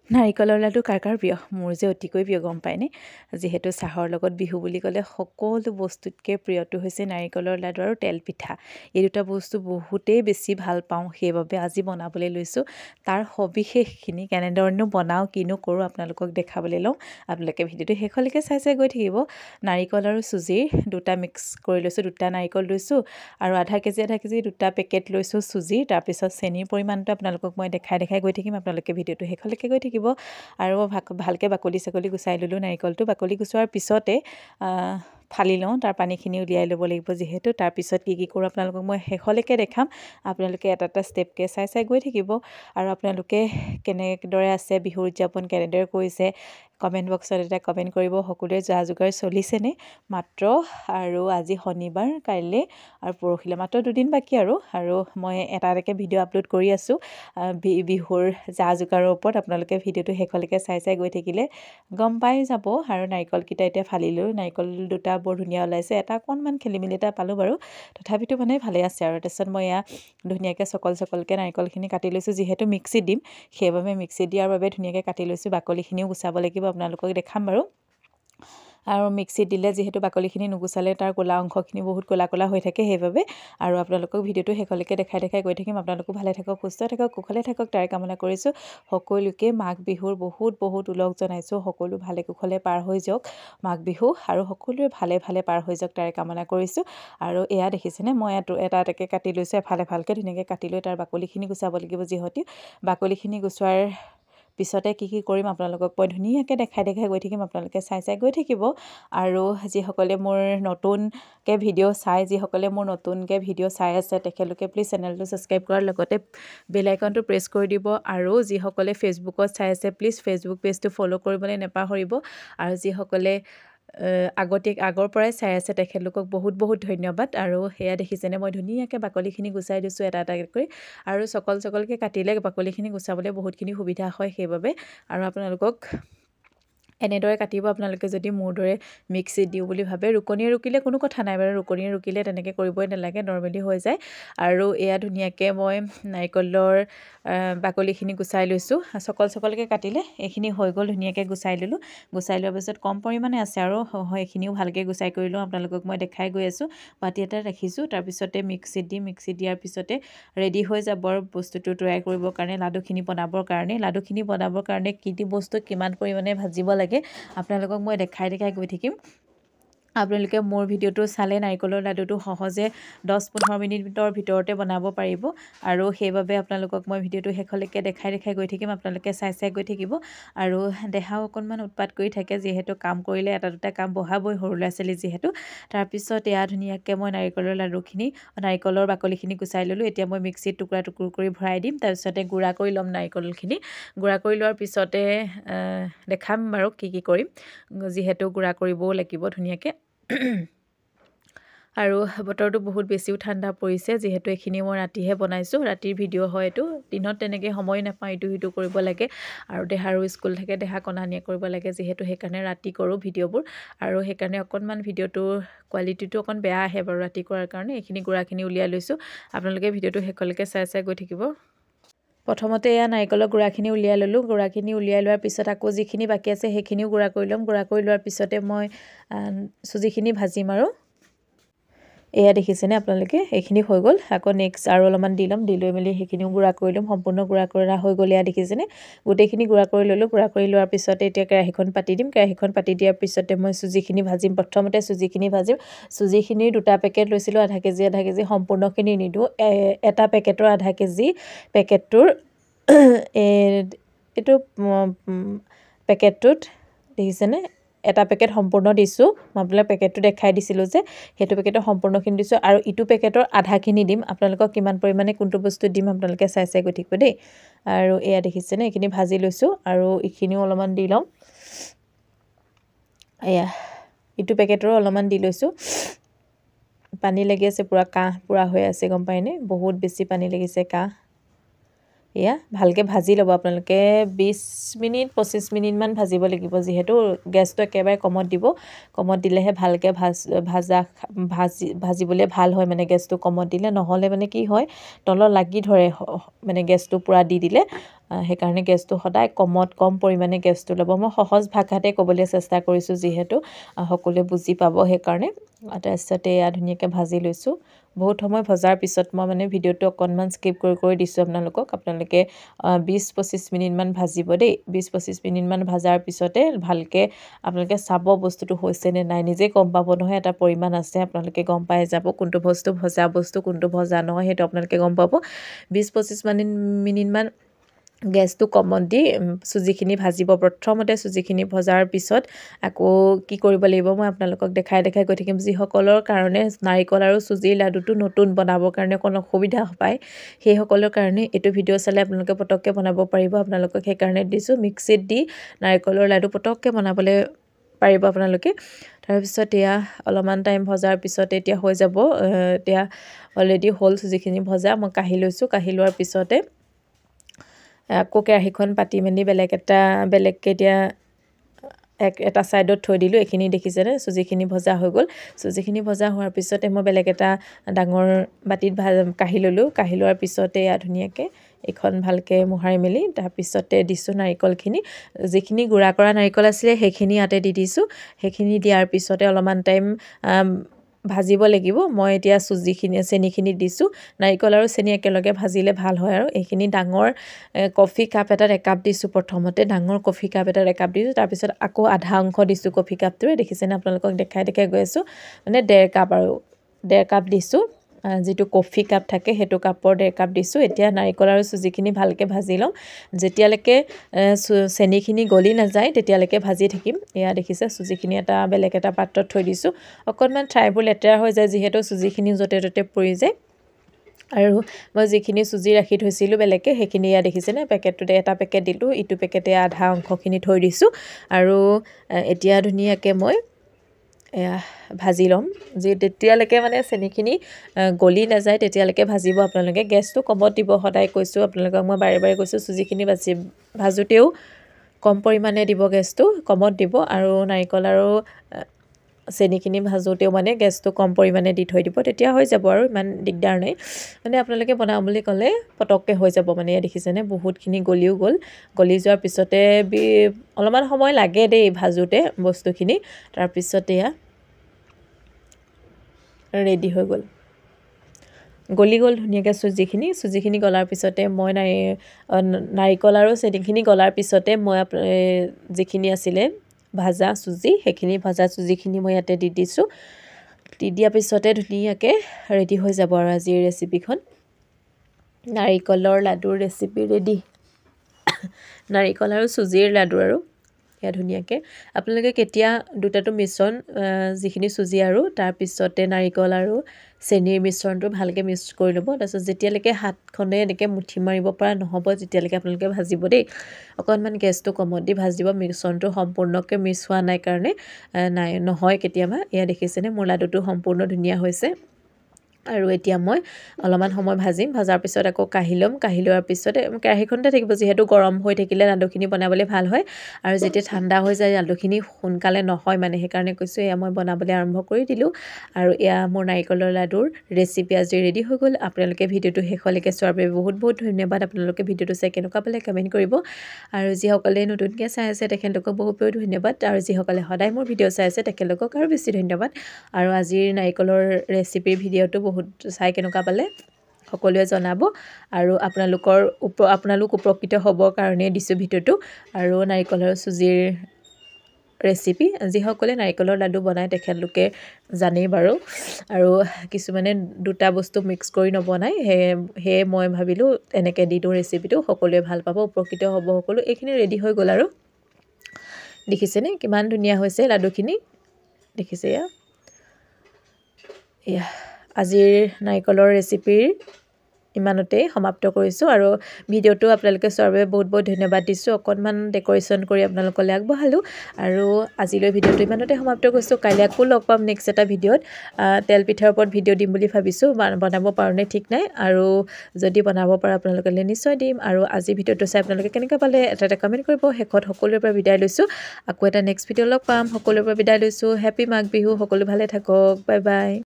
নাৰিকলৰ লাডু কাৰ কাৰ প্ৰিয়? মোৰ যে অতিকৈ প্ৰিয়, গম পায়নে? যিহেতু চাহৰ লগত বিহু বুলি ক'লে সকলো বস্তুতকৈ প্ৰিয়টো হৈছে নাৰিকলৰ লাডু আৰু তেল পিঠা। এই দুটা বস্তু বহুতেই বেছি ভাল পাওঁ, সেইবাবে আজি বনাবলৈ লৈছোঁ। তাৰ সবিশেষখিনি কেনেধৰণেনো বনাওঁ, কিনো কৰোঁ আপোনালোকক দেখাবলৈ লওঁ। আপোনালোকে ভিডিঅ'টো শেষলৈকে চাই গৈ থাকিব। নাৰিকল আৰু চুজিৰ দুটা মিক্স কৰি লৈছোঁ, দুটা নাৰিকল লৈছোঁ আৰু আধা কেজি দুটা পেকেট লৈছোঁ চুজিৰ। তাৰপিছত চেনিৰ পৰিমাণটো আপোনালোকক মই দেখাই গৈ থাকিম, আপোনালোকে ভিডিঅ'টো শেষলৈকে গৈ থাকিব। আৰু ভালকৈ বাকলি চাকলি গুচাই ল'লোঁ নাৰিকলটো। বাকলি গুচোৱাৰ পিছতে ফালি লওঁ, তাৰ পানীখিনি উলিয়াই ল'ব লাগিব যিহেতু। তাৰপিছত কি কৰোঁ আপোনালোকক মই শেষলৈকে দেখাম, আপোনালোকে এটা ষ্টেপকৈ চাই গৈ থাকিব। আৰু আপোনালোকে কেনেদৰে আছে, বিহু উদযাপন কেনেদৰে কৰিছে, কমেণ্ট বক্সত এটা কমেণ্ট কৰিব। সকলোৰে যা যোগাৰ চলিছেনে মাত্ৰ? আৰু আজি শনিবাৰ, কাইলৈ আৰু পৰহিলৈ মাত্ৰ 2 দিন বাকী আৰু মই এটাকৈ ভিডিঅ' আপলোড কৰি আছোঁ বিহুৰ যা যোগাৰৰ ওপৰত। আপোনালোকে ভিডিঅ'টো শেষলৈকে চাই গৈ থাকিলে গম পাই যাব। আৰু নাৰিকলকেইটা এতিয়া ফালিলোঁ, নাৰিকল দুটা বৰ ধুনীয়া ওলাইছে, এটা অকণমান খেলিমেলি এটা পালোঁ বাৰু, তথাপিতো মানে ভালে আছে। আৰু তাৰপিছত মই এয়া ধুনীয়াকৈ চকলকৈ নাৰিকলখিনি কাটি লৈছোঁ, যিহেতু মিক্সিত দিম সেইবাবে মিক্সিত দিয়াৰ বাবে ধুনীয়াকৈ কাটি লৈছোঁ। বাকলিখিনিও গুচাব লাগিব, আপোনালোকক দেখাম বাৰু। আৰু মিক্সিত দিলে যিহেতু বাকলিখিনি নুগুচালে তাৰ ক'লা অংশখিনি বহুত ক'লা হৈ থাকে, সেইবাবে। আৰু আপোনালোকক ভিডিঅ'টো শেষলৈকে দেখাই গৈ থাকিম। আপোনালোকো ভালে থাকক, সুস্থ থাকক, কুশলে থাকক, তাৰে কামনা কৰিছোঁ। সকলোকে মাঘ বিহুৰ বহুত ওলগ জনাইছোঁ। সকলো ভালে কুশলে পাৰ হৈ যাওক মাঘ বিহু, আৰু সকলোৱে ভালে পাৰ হৈ যাওক, তাৰে কামনা কৰিছোঁ। আৰু এয়া দেখিছেনে, মই এটাকৈ কাটি লৈছোঁ, এফালকৈ ধুনীয়াকৈ কাটি লৈ তাৰ বাকলিখিনি গুচাব লাগিব। যিহেতু বাকলিখিনি গুচোৱাৰ পিছতে কি কৰিম আপোনালোকক মই ধুনীয়াকৈ দেখাই গৈ থাকিম, আপোনালোকে চাই গৈ থাকিব। আৰু যিসকলে মোৰ নতুনকৈ ভিডিঅ' চাই আছে তেখেতলোকে প্লিজ চেনেলটো ছাবস্ক্ৰাইব কৰাৰ লগতে বেল আইকনটো প্ৰেছ কৰি দিব। আৰু যিসকলে ফেচবুকত চাই আছে প্লিজ ফেচবুক পেজটো ফ'ল' কৰিবলৈ নাপাহৰিব। আৰু যিসকলে আগৰ পৰাই চাই আছে তেখেতলোকক বহুত ধন্যবাদ। আৰু সেয়া দেখিছেনে, মই ধুনীয়াকৈ বাকলিখিনি গুচাই দিছোঁ এটাকৈ। আৰু চকলকৈ কাটিলে বাকলিখিনি গুচাবলৈ বহুতখিনি সুবিধা হয়, সেইবাবে। আৰু আপোনালোকক এনেদৰে কাটিব আপোনালোকে যদি মোৰ দৰে মিক্সিত দিওঁ বুলি ভাবে। ৰুকনিয়ে ৰুকিলে কোনো কথা নাই বাৰু, ৰুকনিয়ে ৰুকিলে তেনেকৈ কৰিবই নালাগে, নৰ্মেলি হৈ যায়। আৰু এয়া ধুনীয়াকৈ মই নাৰিকলৰ বাকলিখিনি গুচাই লৈছোঁ, চকলকৈ কাটিলে এইখিনি হৈ গ'ল, ধুনীয়াকৈ গুচাই ল'লোঁ। গুচাই লোৱাৰ পিছত কম পৰিমাণে আছে আৰু সেইখিনিও ভালকৈ গুচাই কৰি লওঁ, আপোনালোকক মই দেখাই গৈ আছোঁ। বাতি এটা ৰাখিছোঁ, তাৰপিছতে মিক্সিত দিয়াৰ পিছতে ৰেডি হৈ যাব আৰু বস্তুটো তৈয়াৰ কৰিবৰ কাৰণে, লাডুখিনি বনাবৰ কাৰণে কি বস্তু কিমান পৰিমাণে ভাজিব লাগে আপোনালোকক মই দেখাই গৈ থাকিম। আপোনালোকে মোৰ ভিডিঅ'টো চালে নাৰিকলৰ লাডুটো সহজে 10-15 মিনিটৰ ভিতৰতে বনাব পাৰিব। আৰু সেইবাবে আপোনালোকক মই ভিডিঅ'টো শেষলৈকে দেখাই গৈ থাকিম, আপোনালোকে চাই গৈ থাকিব। আৰু দেহাও অকণমান উৎপাত কৰি থাকে, যিহেতু কাম কৰিলে এটা দুটা কাম বঢ়াবই, সৰু ল'ৰা ছোৱালী যিহেতু। তাৰপিছত এয়া ধুনীয়াকৈ মই নাৰিকলৰ বাকলিখিনি গুচাই ল'লোঁ। এতিয়া মই মিক্সিত টুকুৰা কৰি ভৰাই দিম, তাৰপিছতে গুড়া কৰি ল'ম নাৰিকলখিনি। গুড়া কৰি লোৱাৰ পিছতে দেখাম বাৰু কি কৰিম, যিহেতু গুড়া কৰিবও লাগিব ধুনীয়াকৈ। আৰু বতৰটো বহুত বেছিও ঠাণ্ডা পৰিছে, যিহেতু এইখিনি মই ৰাতিহে বনাইছোঁ, ৰাতিৰ ভিডিঅ' হয় এইটো। দিনত তেনেকৈ সময় নাপাওঁ, ইটো কৰিব লাগে। আৰু দেহাৰো স্কুল থাকে, দেহাক অনা নিয়া কৰিব লাগে, যিহেতু সেইকাৰণে ৰাতি কৰোঁ ভিডিঅ'বোৰ। আৰু সেইকাৰণে অকণমান ভিডিঅ'টোৰ কোৱালিটিটো অকণ বেয়া আহে বাৰু ৰাতি কৰাৰ কাৰণে। এইখিনি গুড়াখিনি উলিয়াই লৈছোঁ, আপোনালোকে ভিডিঅ'টো শেষলৈকে চাই গৈ থাকিব। প্ৰথমতে এয়া নাৰিকলৰ গুড়াখিনি উলিয়াই ল'লোঁ। গুড়াখিনি উলিয়াই লোৱাৰ পিছত আকৌ যিখিনি বাকী আছে সেইখিনিও গুড়া কৰি ল'ম। গুড়া কৰি লোৱাৰ পিছতে মই চুজিখিনি ভাজিম। আৰু এয়া দেখিছেনে আপোনালোকে, এইখিনি হৈ গ'ল। আকৌ নেক্সট আৰু অলপমান দি ল'ম, দি লৈ মেলি সেইখিনিও গুড়া কৰি ল'ম। সম্পূৰ্ণ গুড়া কৰা হৈ গ'ল, এয়া দেখিছেনে, গোটেইখিনি গুড়া কৰি ল'লোঁ। গুড়া কৰি লোৱাৰ পিছতে এতিয়া কেৰাহীখন পাতি দিম। কেৰাহীখন পাতি দিয়াৰ পিছতে মই চুজিখিনি ভাজিম। প্ৰথমতে চুজিখিনিৰ 2টা পেকেট লৈছিলোঁ, আধা কেজি সম্পূৰ্ণখিনি নিদিওঁ। এটা পেকেটৰ আধা কেজি পেকেটটোৰ এইটো পেকেটটোত দেখিছেনে, এটা পেকেট সম্পূৰ্ণ দিছোঁ। মই আপোনালোকক পেকেটটো দেখাই দিছিলোঁ যে, সেইটো পেকেটৰ সম্পূৰ্ণখিনি দিছোঁ। আৰু ইটো পেকেটৰ আধাখিনি দিম। আপোনালোকক কিমান পৰিমাণে কোনটো বস্তু দিম আপোনালোকে চাই গৈ থাকিব দেই। আৰু এয়া দেখিছেনে, এইখিনি ভাজি লৈছোঁ। আৰু এইখিনিও অলপমান দি ল'ম। এয়া ইটো পেকেটৰো অলপমান দি লৈছোঁ। পানী লাগি আছে, কাহ পূৰা হৈ আছে, গম পায়নে, বহুত বেছি পানী লাগিছে, কাহ। এয়া ভালকৈ ভাজি ল'ব আপোনালোকে, 20-25 মিনিটমান ভাজিব লাগিব, যিহেতু গেছটো একেবাৰে কমত দিব। কমত দিলেহে ভালকৈ ভাজিবলৈ ভাল হয়, মানে গেছটো কমত দিলে। নহ'লে মানে কি হয়, তলত লাগি ধৰে, মানে গেছটো পূৰা দি দিলে। সেইকাৰণে গেছটো সদায় কম পৰিমাণে গেছটো ল'ব মই সহজ ভাষাতে ক'বলৈ চেষ্টা কৰিছোঁ যিহেতু সকলোৱে বুজি পাব সেইকাৰণে তাৰপিছতে এয়া ধুনীয়াকৈ ভাজি লৈছোঁ বহুত সময় ভজাৰ পিছত মই মানে ভিডিঅ'টো অকণমান স্কিপ কৰি দিছোঁ আপোনালোকে 20-25 মিনিটমান ভাজিব দেই 20-25 মিনিটমান ভাজাৰ পিছতে ভালকৈ আপোনালোকে চাব বস্তুটো হৈছে নে নাই নিজে গম পাব নহয় এটা পৰিমাণ আছে আপোনালোকে গম পাই যাব কোনটো বস্তু ভজা বস্তু কোনটো ভজা নহয় সেইটো আপোনালোকে গম পাব 20-25 মিনিটমান গেছটো কমত দি চুজিখিনি ভাজিব প্ৰথমতে চুজিখিনি ভজাৰ পিছত আকৌ কি কৰিব লাগিব মই আপোনালোকক দেখাই গৈ থাকিম যিসকলৰ কাৰণে নাৰিকল আৰু চুজিৰ লাডুটো নতুন বনাবৰ কাৰণে অকণ অসুবিধা পায় সেইসকলৰ কাৰণে এইটো ভিডিঅ' চালে আপোনালোকে পটককৈ বনাব পাৰিব আপোনালোকক সেইকাৰণে দিছোঁ মিক্সিত দি নাৰিকলৰ লাডু পটককৈ বনাবলৈ পাৰিব আপোনালোকে তাৰপিছত এয়া অলপমান টাইম ভজাৰ পিছত এতিয়া হৈ যাব এতিয়া অলৰেডি হ'ল চুজিখিনি ভজা মই কাঢ়ি লৈছোঁ কাঢ়ি লোৱাৰ পিছতে আকৌ কেৰাহীখন পাতি মেলি বেলেগকৈ এতিয়া এটা ছাইডত থৈ দিলোঁ এইখিনি দেখিছেনে চুজিখিনি ভজা হৈ গ'ল চুজিখিনি ভজা হোৱাৰ পিছতে মই বেলেগ এটা ডাঙৰ বাতিত কাঢ়ি ল'লোঁ কাঢ়ি লোৱাৰ পিছতে এয়া ধুনীয়াকৈ এইখন ভালকৈ মোহাৰি মেলি তাৰপিছতে দিছোঁ নাৰিকলখিনি যিখিনি গুড়া কৰা নাৰিকল আছিলে সেইখিনি ইয়াতে দি দিছোঁ সেইখিনি দিয়াৰ পিছতে অলপমান টাইম ভাজিব লাগিব মই এতিয়া চেনিখিনি দিছোঁ নাৰিকল আৰু চেনি একেলগে ভাজিলে ভাল হয় আৰু এইখিনি ডাঙৰ কফি কাপ এটাত একাপ দিছোঁ প্ৰথমতে ডাঙৰ কফি কাপ এটাত একাপ দিছোঁ তাৰপিছত আকৌ আধা অংশ দিছোঁ কফি কাপটোৰে দেখিছেনে আপোনালোকক দেখাই গৈ আছোঁ মানে 1.5 কাপ দিছোঁ যিটো কফি কাপ থাকে সেইটো কাপৰ 1.5 কাপ দিছোঁ এতিয়া নাৰিকল আৰু চুজিখিনি ভালকৈ ভাজি লওঁ যেতিয়ালৈকে চেনিখিনি গলি নাযায় তেতিয়ালৈকে ভাজি থাকিম এয়া দেখিছে চুজিখিনি বেলেগ এটা পাত্ৰত থৈ দিছোঁ অকণমান ঠাইবোৰ লেতেৰা হৈ যায় যিহেতু চুজিখিনি য'তে ত'তে পৰি যায় আৰু মই যিখিনি চুজি ৰাখি থৈছিলোঁ বেলেগকৈ সেইখিনি এয়া দেখিছেনে পেকেটটোতে এটা পেকেট দিলোঁ ইটো পেকেটে আধা অংশখিনি থৈ দিছোঁ আৰু এতিয়া ধুনীয়াকৈ মই এয়া ভাজি ল'ম তেতিয়ালৈকে মানে চেনিখিনি গলি নাযায় তেতিয়ালৈকে ভাজিব আপোনালোকে গেছটো কমত দিব সদায় কৈছোঁ আপোনালোকক মই বাৰে কৈছোঁ চুজিখিনি ভাজোঁতেও কম পৰিমাণে দিব গেছটো কমত দিব আৰু নাৰিকল আৰু চেনিখিনি ভাজোঁতেও মানে গেছটো কম পৰিমাণে দি থৈ দিব তেতিয়া হৈ যাব আৰু ইমান দিগদাৰ নাই মানে আপোনালোকে বনাওঁ বুলি ক'লে পটককৈ হৈ যাব মানে দেখিছেনে বহুতখিনি গলি যোৱাৰ পিছতে অলপমান সময় লাগে দেই ভাজোঁতে বস্তুখিনি তাৰপিছতে এয়া ৰেডি হৈ গলি গ'ল ধুনীয়াকৈ চুজিখিনি গলাৰ পিছতে মই নাৰিকল আৰু চেনিখিনি গলাৰ পিছতে মই যিখিনি আছিলে ভাজা চুজি সেইখিনি ভাজা চুজিখিনি মই ইয়াতে দি দিছোঁ দি দিয়াৰ পিছতে ধুনীয়াকৈ ৰেডি হৈ যাব আৰু আজিৰ ৰেচিপিখন নাৰিকলৰ লাডুৰ ৰেচিপি ৰেডি নাৰিকল আৰু চুজিৰ লাডু আৰু এয়া ধুনীয়াকৈ আপোনালোকে কেতিয়া দুটাটো মিশ্ৰণ যিখিনি চুজি আৰু তাৰপিছতে নাৰিকল আৰু চেনিৰ মিশ্ৰণটো ভালকৈ মিক্স কৰি ল'ব তাৰপিছত যেতিয়ালৈকে হাতখনে এনেকৈ মুঠি মাৰিব পৰা নহ'ব তেতিয়ালৈকে আপোনালোকে ভাজিব দেই অকণমান গেছটো কমত দি ভাজিব মিশ্ৰণটো সম্পূৰ্ণকৈ মিক্স হোৱা নাই কাৰণে নহয় কেতিয়াবা এয়া দেখিছেনে মোৰ লাডুটো সম্পূৰ্ণ ধুনীয়া হৈছে আৰু এতিয়া মই অলপমান সময় ভাজিম ভাজাৰ পিছত আকৌ কাঢ়ি ল'ম কাঢ়ি লোৱাৰ পিছতে কেৰাহীখনতে থাকিব যিহেতু গৰম হৈ থাকিলে লাডুখিনি বনাবলৈ ভাল হয় আৰু যেতিয়া ঠাণ্ডা হৈ যায় লাডুখিনি সোনকালে নহয় মানে সেইকাৰণে কৈছোঁ এয়া মই বনাবলৈ আৰম্ভ কৰি দিলোঁ আৰু এয়া মোৰ নাৰিকলৰ লাডুৰ ৰেচিপি আজি ৰেডি হৈ গ'ল আপোনালোকে ভিডিঅ'টো শেষলৈকে চোৱাৰ বাবে বহুত ধন্যবাদ আপোনালোকে ভিডিঅ'টো চাই কেনেকুৱা পালে কমেণ্ট কৰিব আৰু যিসকলে নতুনকৈ চাই আছে তেখেতলোকক বহুত ধন্যবাদ আৰু যিসকলে সদায় মোৰ ভিডিঅ' চাই আছে তেখেতলোকক আৰু বেছি ধন্যবাদ আৰু আজিৰ নাৰিকলৰ ৰেচিপিৰ ভিডিঅ'টো বহুত চাই কেনেকুৱা পালে সকলোৱে জনাব আৰু আপোনালোক উপকৃত হ'বৰ কাৰণে দিছোঁ ভিডিঅ'টো আৰু নাৰিকল আৰু চুজিৰ ৰেচিপি যিসকলে নাৰিকলৰ লাডু বনায় তেখেতলোকে জানেই বাৰু আৰু কিছুমানে দুটা বস্তু মিক্স কৰি নবনায় সেয়ে মই ভাবিলোঁ এনেকৈ দি দিওঁ ৰেচিপিটো সকলোৱে ভাল পাব উপকৃত হ'ব সকলো এইখিনি ৰেডি হৈ গ'ল আৰু দেখিছেনে কিমান ধুনীয়া হৈছে লাডুখিনি দেখিছে এয়া আজিৰ নাৰিকলৰ ৰেচিপিৰ ইমানতেই সমাপ্ত কৰিছোঁ আৰু ভিডিঅ'টো আপোনালোকে চোৱাৰ বাবে বহুত ধন্যবাদ দিছোঁ অকণমান ডেক'ৰেশ্যন কৰি আপোনালোকলৈ আগবঢ়ালোঁ আৰু আজিলৈ ভিডিঅ'টো ইমানতে সমাপ্ত কৰিছোঁ কাইলৈ আকৌ লগ পাম নেক্সট এটা ভিডিঅ'ত তেল পিঠাৰ ওপৰত ভিডিঅ' দিম বুলি ভাবিছোঁ বনাব পাৰোঁ নে ঠিক নাই আৰু যদি বনাব পাৰোঁ আপোনালোকলৈ নিশ্চয় দিম আৰু আজি ভিডিঅ'টো চাই আপোনালোকে কেনেকৈ পালে এটা কমেণ্ট কৰিব শেষত সকলোৰে পৰা বিদায় লৈছোঁ আকৌ এটা নেক্সট ভিডিঅ' লগ পাম সকলোৰে পৰা বিদায় লৈছোঁ হেপী মাঘ বিহু সকলো ভালে থাকক বাই বাই